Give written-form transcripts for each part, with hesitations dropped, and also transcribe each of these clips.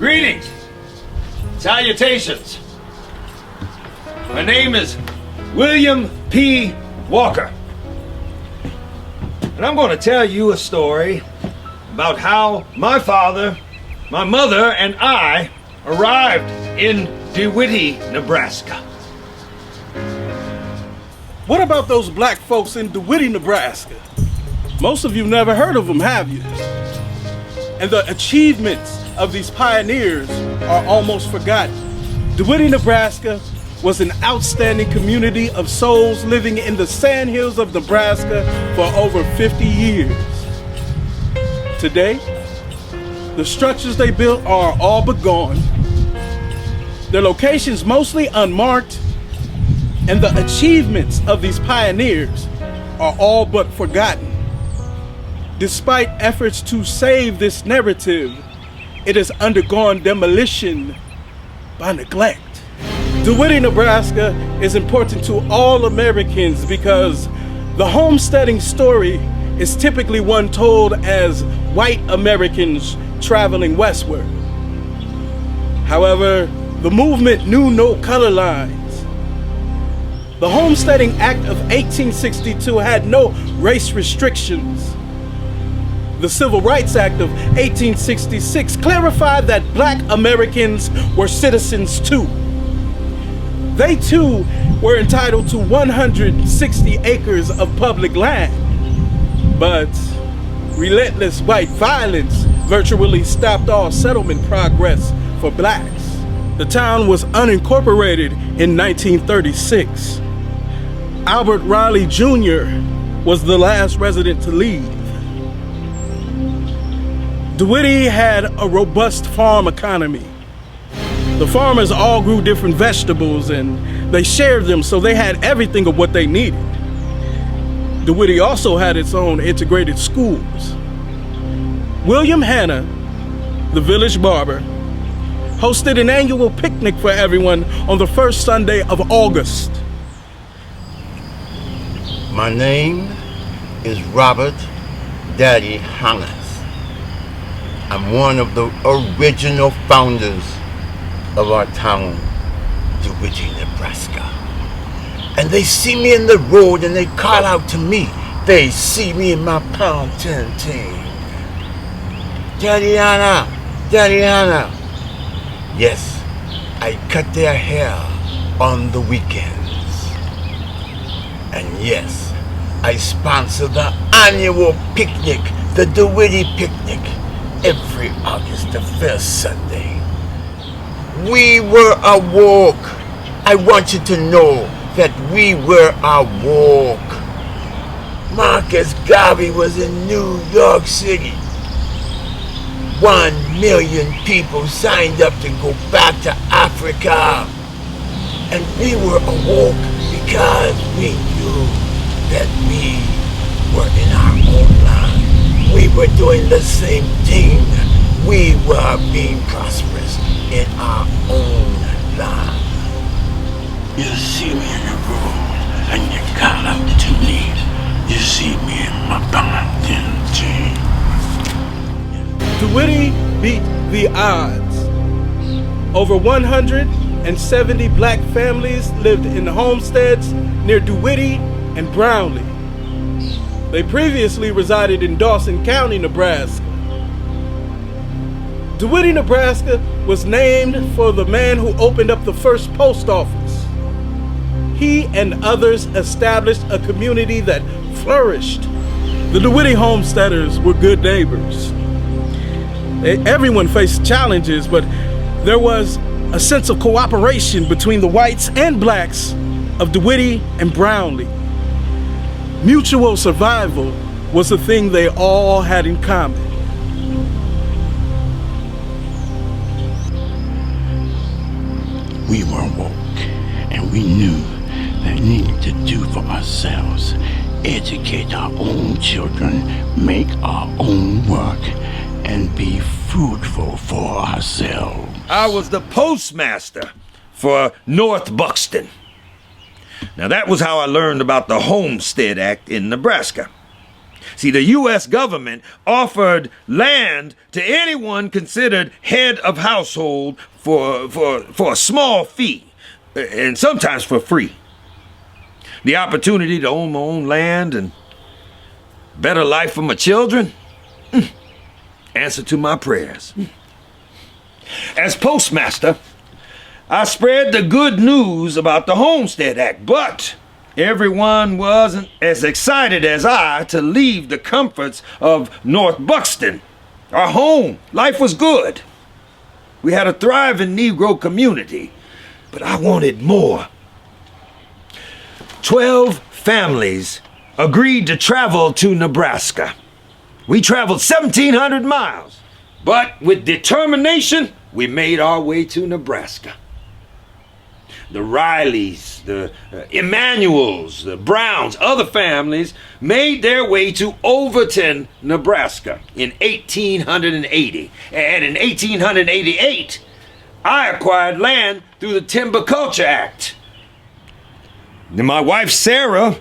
Greetings. Salutations. My name is William P. Walker. And I'm going to tell you a story about how my father, my mother, and I arrived in Dewitty, Nebraska. What about those black folks in Dewitty, Nebraska? Most of you never heard of them, have you? And the achievements of these pioneers are almost forgotten. Dewitty, Nebraska was an outstanding community of souls living in the sandhills of Nebraska for over 50 years. Today, the structures they built are all but gone. Their locations mostly unmarked, and the achievements of these pioneers are all but forgotten. Despite efforts to save this narrative, it has undergone demolition by neglect. Dewitty, Nebraska is important to all Americans because the homesteading story is typically one told as white Americans traveling westward. However, the movement knew no color lines. The Homesteading Act of 1862 had no race restrictions. The Civil Rights Act of 1866 clarified that black Americans were citizens too. They too were entitled to 160 acres of public land. But relentless white violence virtually stopped all settlement progress for blacks. The town was unincorporated in 1936. Albert Riley Jr. was the last resident to leave. Dewitty had a robust farm economy. The farmers all grew different vegetables and they shared them, so they had everything of what they needed. Dewitty also had its own integrated schools. William Hanna, the village barber, hosted an annual picnic for everyone on the first Sunday of August. My name is Robert Daddy Hannes. I'm one of the original founders of our town, Dewitty, Nebraska. And they see me in the road and they call out to me. They see me in my pound 10. Daddy Hanna, Daddy Hanna. Yes, I cut their hair on the weekends. And yes, I sponsor the annual picnic, the Dewitty Picnic, every August the first Sunday. We were awoke. I want you to know that we were awoke. Marcus Garvey was in New York City. 1 million people signed up to go back to Africa. And we were awoke because we knew that we were in our own land. We were doing the same thing. We were being prosperous in our own land. You see me in the road and you call out to me. You see me in my mountain team. Dewitty beat the odds. Over 170 black families lived in homesteads near Dewitty and Brownlee. They previously resided in Dawson County, Nebraska. Dewitty, Nebraska was named for the man who opened up the first post office. He and others established a community that flourished. The Dewitty homesteaders were good neighbors. Everyone faced challenges, but there was a sense of cooperation between the whites and blacks of Dewitty and Brownlee. Mutual survival was the thing they all had in common. We were woke, and we knew that we needed to do for ourselves, educate our own children, make our own work, and be fruitful for ourselves. I was the postmaster for North Buxton. Now that was how I learned about the Homestead Act in Nebraska. See, the U.S. government offered land to anyone considered head of household for a small fee, and sometimes for free. The opportunity to own my own land and better life for my children, answer to my prayers. As postmaster, I spread the good news about the Homestead Act, but everyone wasn't as excited as I to leave the comforts of North Buxton. Our home, life was good. We had a thriving Negro community, but I wanted more. 12 families agreed to travel to Nebraska. We traveled 1,700 miles, but with determination, we made our way to Nebraska. The Rileys, the Emanuels, the Browns, other families made their way to Overton, Nebraska in 1880. And in 1888, I acquired land through the Timber Culture Act. Then my wife, Sarah,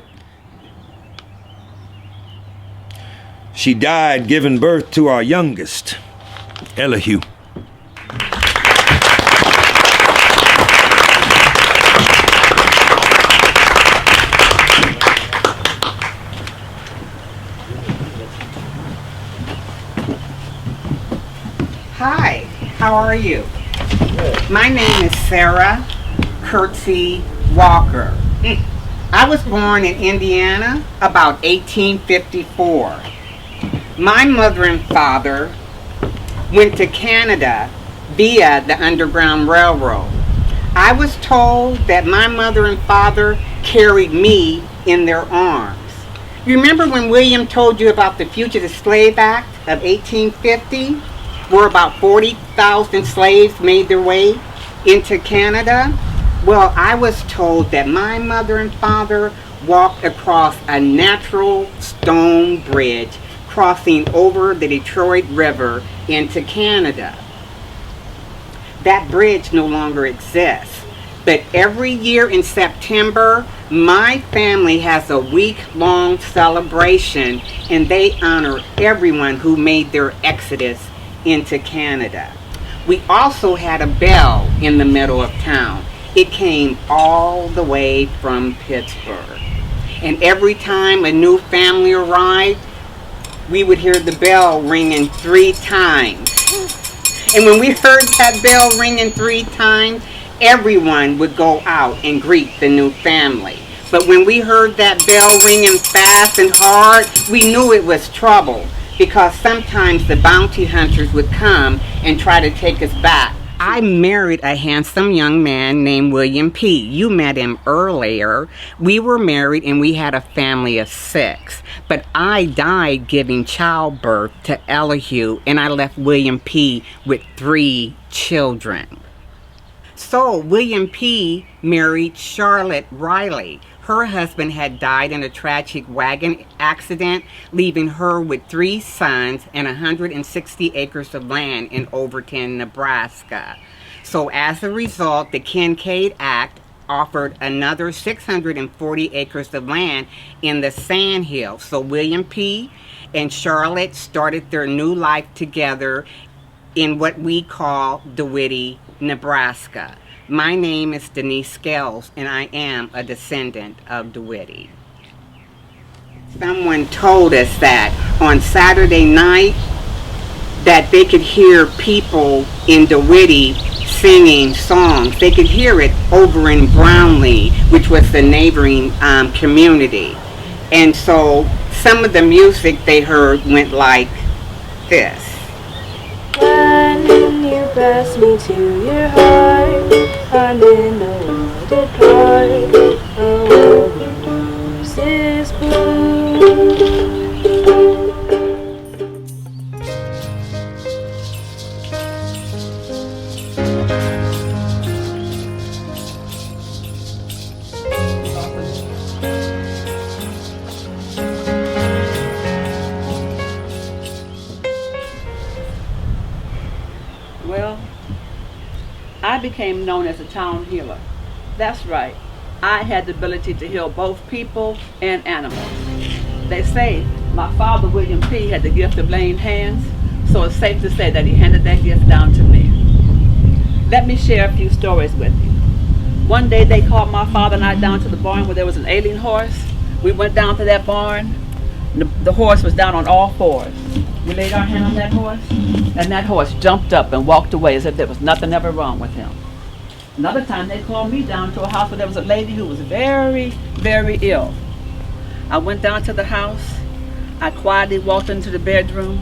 she died giving birth to our youngest, Elihu. Hi, how are you? My name is Sarah Curtsy Walker. I was born in Indiana about 1854. My mother and father went to Canada via the Underground Railroad. I was told that my mother and father carried me in their arms. Remember when William told you about the Fugitive Slave Act of 1850? Where about 40,000 slaves made their way into Canada? Well, I was told that my mother and father walked across a natural stone bridge crossing over the Detroit River into Canada. That bridge no longer exists, but every year in September, my family has a week-long celebration and they honor everyone who made their exodus into Canada. We also had a bell in the middle of town. It came all the way from Pittsburgh. And every time a new family arrived, we would hear the bell ringing 3 times. And when we heard that bell ringing 3 times, everyone would go out and greet the new family. But when we heard that bell ringing fast and hard, we knew it was trouble, because sometimes the bounty hunters would come and try to take us back. I married a handsome young man named William P. You met him earlier. We were married and we had a family of 6. But I died giving childbirth to Elihu, and I left William P. with 3 children. So William P. married Charlotte Riley. Her husband had died in a tragic wagon accident, leaving her with 3 sons and 160 acres of land in Overton, Nebraska. So as a result, the Kincaid Act offered another 640 acres of land in the Sandhills. So William P. and Charlotte started their new life together in what we call Dewitty, Nebraska. My name is Denise Scales, and I am a descendant of Dewitty. Someone told us that on Saturday night that they could hear people in Dewitty singing songs. They could hear it over in Brownlee, which was the neighboring community. And so some of the music they heard went like this. When you pass me to your heart, I'm in a wooded part, a world where rose is blue. Well, I became known as a town healer. That's right. I had the ability to heal both people and animals. They say My father, William P., had the gift of laying hands, so it's safe to say that he handed that gift down to me. Let me share a few stories with you. One day they called my father and I down to the barn where there was an ailing horse. We went down to that barn. The horse was down on all fours. We laid our hand on that horse, and that horse jumped up and walked away as if there was nothing ever wrong with him. Another time they called me down to a house where there was a lady who was very, very ill. I went down to the house. I quietly walked into the bedroom,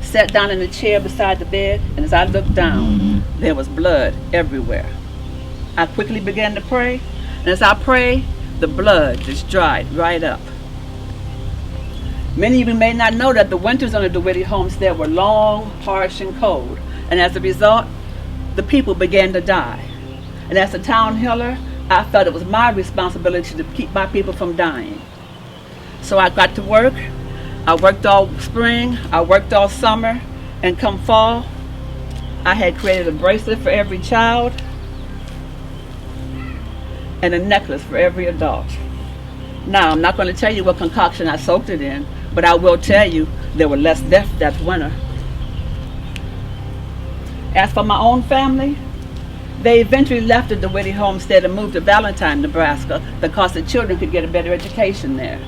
sat down in a chair beside the bed, and as I looked down, there was blood everywhere. I quickly began to pray, and as I prayed, the blood just dried right up. Many of you may not know that the winters on the Dewitty homestead were long, harsh, and cold, and as a result, the people began to die. And as a town healer, I felt it was my responsibility to keep my people from dying. So I got to work. I worked all spring, I worked all summer, and come fall, I had created a bracelet for every child and a necklace for every adult. Now, I'm not going to tell you what concoction I soaked it in, but I will tell you there were less deaths that winter. As for my own family, they eventually left the Dewitty homestead and moved to Valentine, Nebraska, because the children could get a better education there.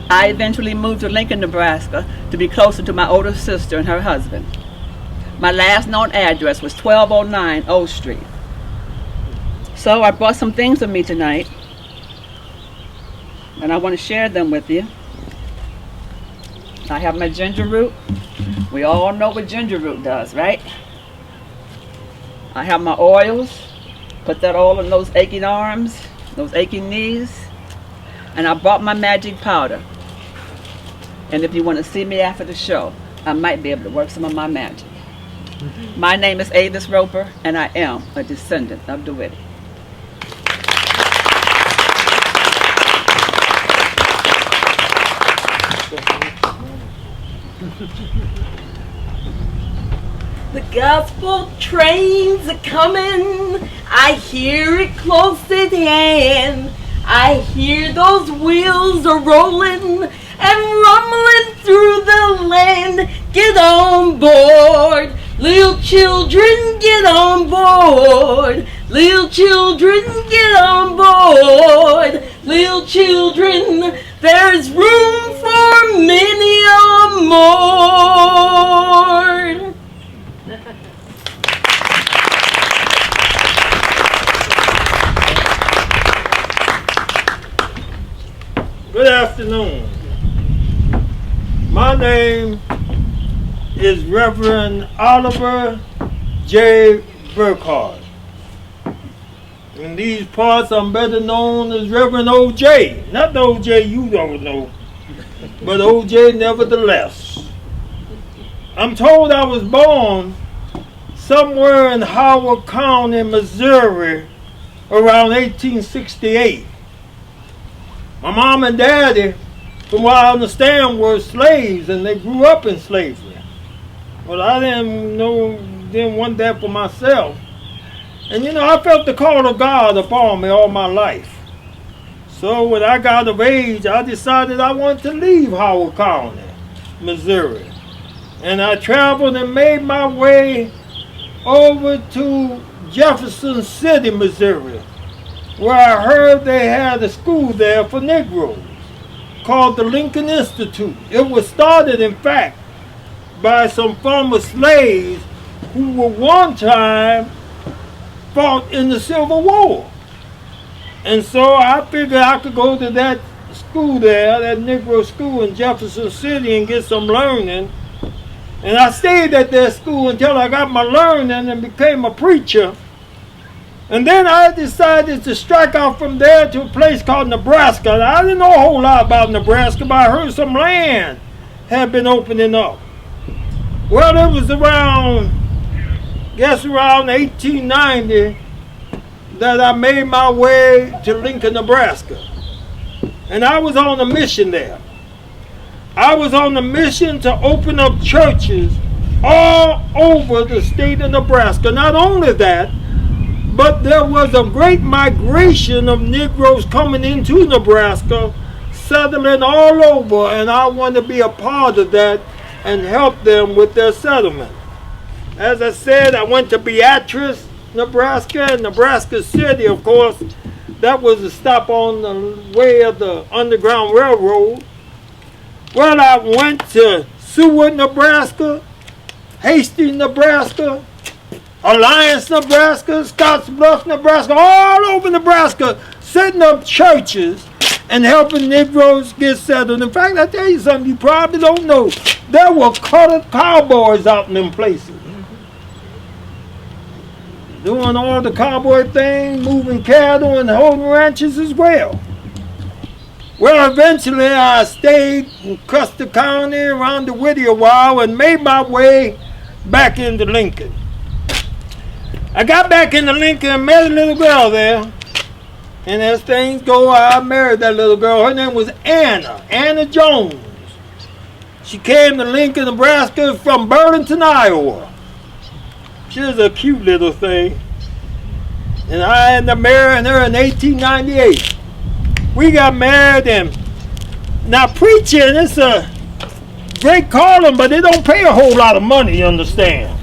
I eventually moved to Lincoln, Nebraska, to be closer to my older sister and her husband. My last known address was 1209 O Street. So I brought some things with me tonight, and I want to share them with you. I have my ginger root. We all know what ginger root does, right? I have my oils. Put that all in those aching arms, those aching knees. And I brought my magic powder. And if you want to see me after the show, I might be able to work some of my magic. My name is Avis Roper, and I am a descendant of Dewitty. The gospel trains are coming, I hear it close at hand. I hear those wheels are rolling and rumbling through the land. Get on board, little children, get on board. Little children, get on board. Little children, there's room for many more. Good afternoon. My name is Reverend Oliver J. Burkhardt. In these parts, I'm better known as Reverend O.J. Not the O.J. you don't know, but O.J. nevertheless. I'm told I was born somewhere in Howard County, Missouri, around 1868. My mom and daddy, from what I understand, were slaves, and they grew up in slavery. But I didn't want that for myself. And you know, I felt the call of God upon me all my life. So when I got of age, I decided I wanted to leave Howard County, Missouri. And I traveled and made my way over to Jefferson City, Missouri, where I heard they had a school there for Negroes called the Lincoln Institute. It was started, in fact, by some former slaves who were one time fought in the Civil War. And so I figured I could go to that school there, that Negro school in Jefferson City, and get some learning. And I stayed at that school until I got my learning and became a preacher. And then I decided to strike out from there to a place called Nebraska. Now, I didn't know a whole lot about Nebraska, but I heard some land had been opening up. Well, it was around 1890 that I made my way to Lincoln, Nebraska. And I was on a mission there. I was on a mission to open up churches all over the state of Nebraska. Not only that, but there was a great migration of Negroes coming into Nebraska settling all over, and I want to be a part of that and help them with their settlement. As I said, I went to Beatrice, Nebraska, and Nebraska City, of course. That was a stop on the way of the Underground Railroad. Well, I went to Seward, Nebraska, Hastings, Nebraska, Alliance, Nebraska, Scottsbluff, Nebraska, all over Nebraska, setting up churches and helping Negroes get settled. In fact, I tell you something you probably don't know. There were colored cowboys out in them places. Doing all the cowboy thing, moving cattle and holding ranches as well. Well, eventually I stayed in Custer County around Dewitty a while and made my way back into Lincoln. I got back into Lincoln and met a little girl there. And as things go, I married that little girl. Her name was Anna Jones. She came to Lincoln, Nebraska from Burlington, Iowa. She was a cute little thing. And I ended up marrying her in 1898. We got married, and now preaching is a great calling, but it don't pay a whole lot of money, you understand.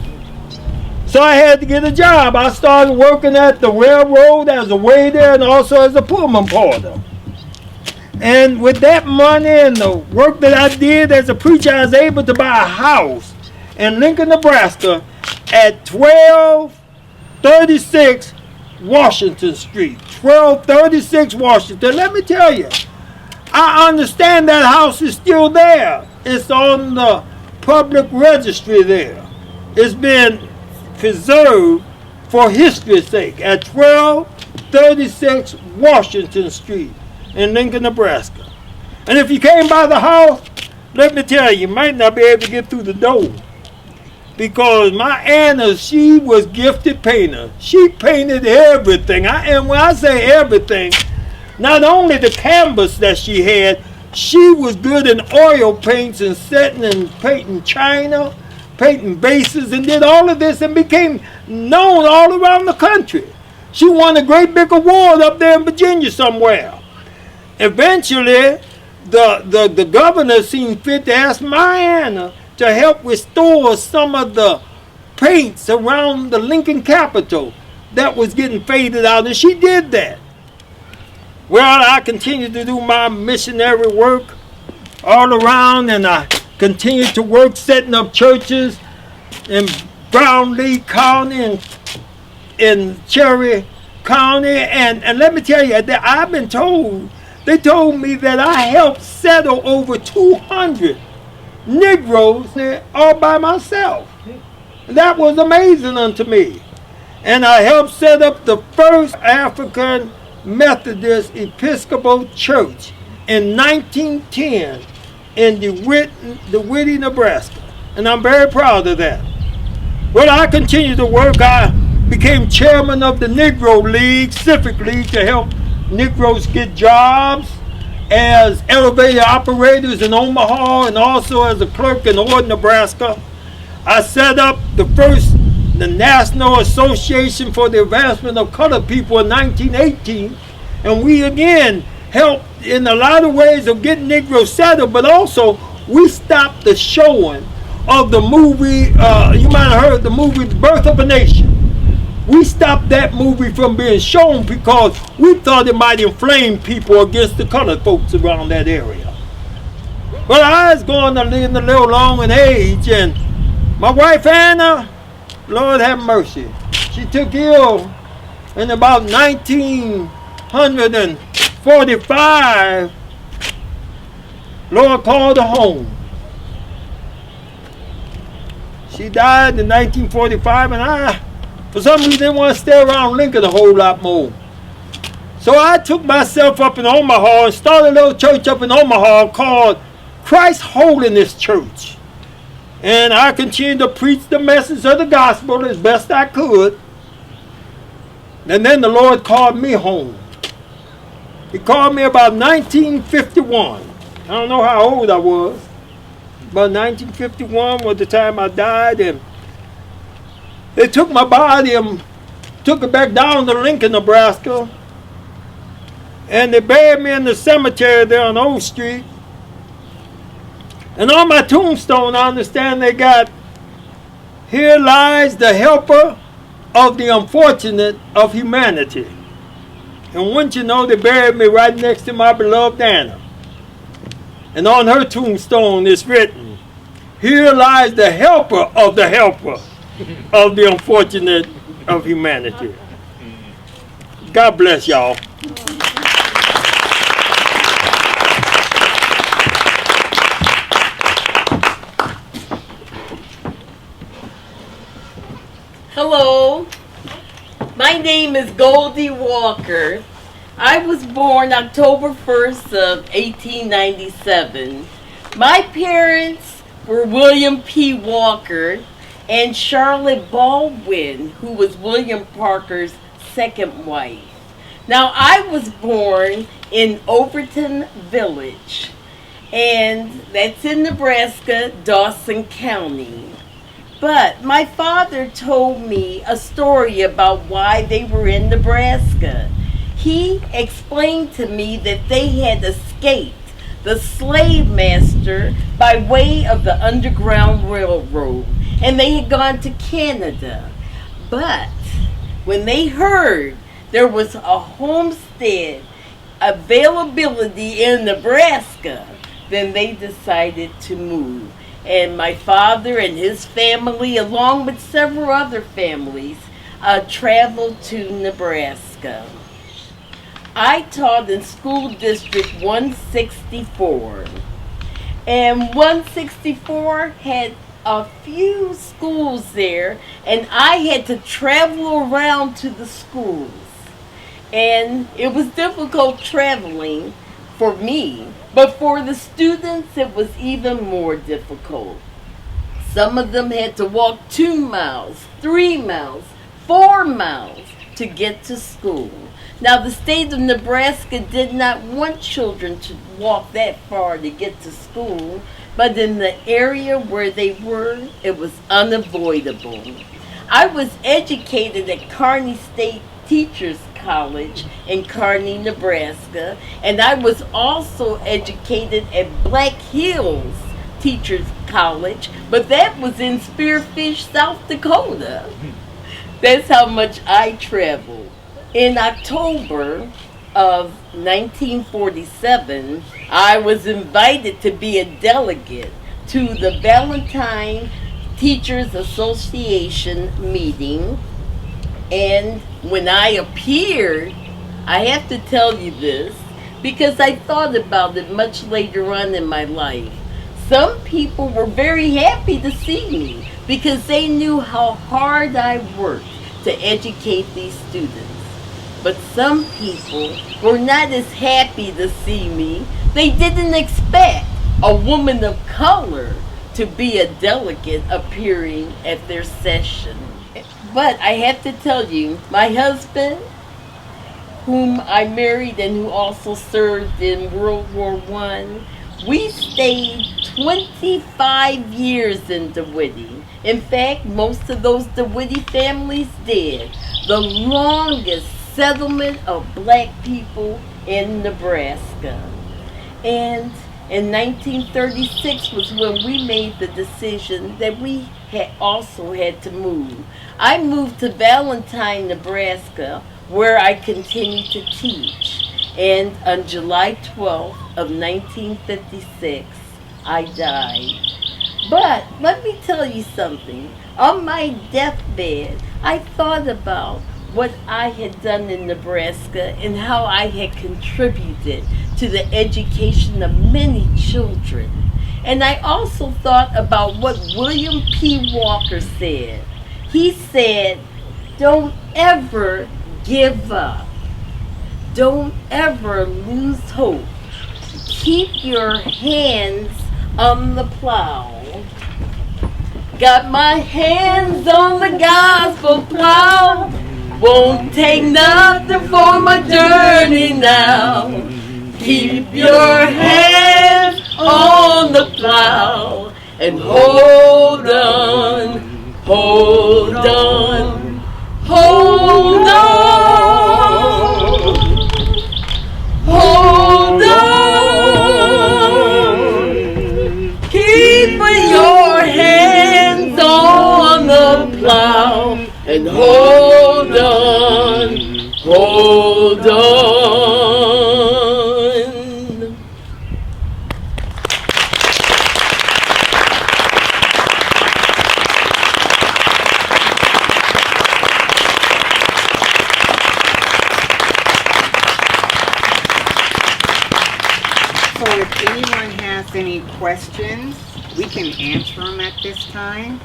So I had to get a job. I started working at the railroad as a waiter and also as a Pullman porter. And with that money and the work that I did as a preacher, I was able to buy a house in Lincoln, Nebraska at 1236 Washington Street. 1236 Washington. Let me tell you, I understand that house is still there. It's on the public registry there. It's been preserved for history's sake at 1236 Washington Street in Lincoln, Nebraska. And if you came by the house, let me tell you, you might not be able to get through the door. Because my Anna, she was gifted painter. She painted everything. And when I say everything, not only the canvas that she had, she was good in oil paints and setting and painting china, painting bases, and did all of this and became known all around the country. She won a great big award up there in Virginia somewhere. Eventually, the governor seemed fit to ask my Anna to help restore some of the paints around the Lincoln Capitol that was getting faded out, and she did that. Well, I continued to do my missionary work all around, and I continued to work setting up churches in Brownlee County and in Cherry County, and let me tell you, I've been told, they told me that I helped settle over 200 Negroes all by myself. That was amazing unto me. And I helped set up the first African Methodist Episcopal Church in 1910 in Dewitty, Nebraska. And I'm very proud of that. Well, I continued to work. I became chairman of the Negro League, Civic League, to help Negroes get jobs as elevator operators in Omaha and also as a clerk in Ord, Nebraska. I set up the National Association for the Advancement of Colored People in 1918, and we again helped in a lot of ways of getting Negroes settled, but also we stopped the showing of the movie, you might have heard the movie Birth of a Nation. We stopped that movie from being shown because we thought it might inflame people against the colored folks around that area. But I was going to live a little long in age, and my wife Anna, Lord have mercy, she took ill in about 1945. Lord called her home. She died in 1945, and I, for some reason, didn't want to stay around Lincoln a whole lot more. So I took myself up in Omaha and started a little church up in Omaha called Christ Holiness Church. And I continued to preach the message of the gospel as best I could. And then the Lord called me home. He called me about 1951. I don't know how old I was. About 1951 was the time I died, and they took my body and took it back down to Lincoln, Nebraska. And they buried me in the cemetery there on Old Street. And on my tombstone, I understand they got, "Here lies the helper of the unfortunate of humanity." And wouldn't you know, they buried me right next to my beloved Anna. And on her tombstone it's written, "Here lies the helper of the unfortunate of humanity." God bless y'all. Hello, my name is Goldie Walker. I was born October 1st of 1897. My parents were William P. Walker and Charlotte Baldwin, who was William Parker's second wife. Now, I was born in Overton Village, and that's in Nebraska, Dawson County. But my father told me a story about why they were in Nebraska. He explained to me that they had escaped the slave master by way of the Underground Railroad, and they had gone to Canada. But when they heard there was a homestead availability in Nebraska, then they decided to move. And my father and his family, along with several other families, traveled to Nebraska. I taught in School District 164. And 164 had a few schools there, and I had to travel around to the schools. And it was difficult traveling for me, but for the students it was even more difficult. Some of them had to walk 2 miles, 3 miles, 4 miles to get to school. Now, the state of Nebraska did not want children to walk that far to get to school, but in the area where they were, it was unavoidable. I was educated at Kearney State Teachers College in Kearney, Nebraska, and I was also educated at Black Hills Teachers College, but that was in Spearfish, South Dakota. That's how much I traveled. In October of 1947, I was invited to be a delegate to the Valentine Teachers Association meeting. And when I appeared, I have to tell you this because I thought about it much later on in my life. Some people were very happy to see me because they knew how hard I worked to educate these students. But some people were not as happy to see me. They didn't expect a woman of color to be a delegate appearing at their session. But I have to tell you, my husband, whom I married and who also served in World War I, we stayed 25 years in Dewitty. In fact, most of those Dewitty families did. The longest settlement of black people in Nebraska. And in 1936 was when we made the decision that we also had to move. I moved to Valentine, Nebraska, where I continued to teach. And on July 12th of 1956, I died. But let me tell you something. On my deathbed, I thought about what I had done in Nebraska and how I had contributed to the education of many children. And I also thought about what William P. Walker said. He said, don't ever give up. Don't ever lose hope. Keep your hands on the plow. Got my hands on the gospel plow. Won't take nothing for my journey now. Keep your hands on the plow and hold on, hold on, hold on. So if anyone has any questions, we can answer them at this time.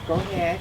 Go ahead.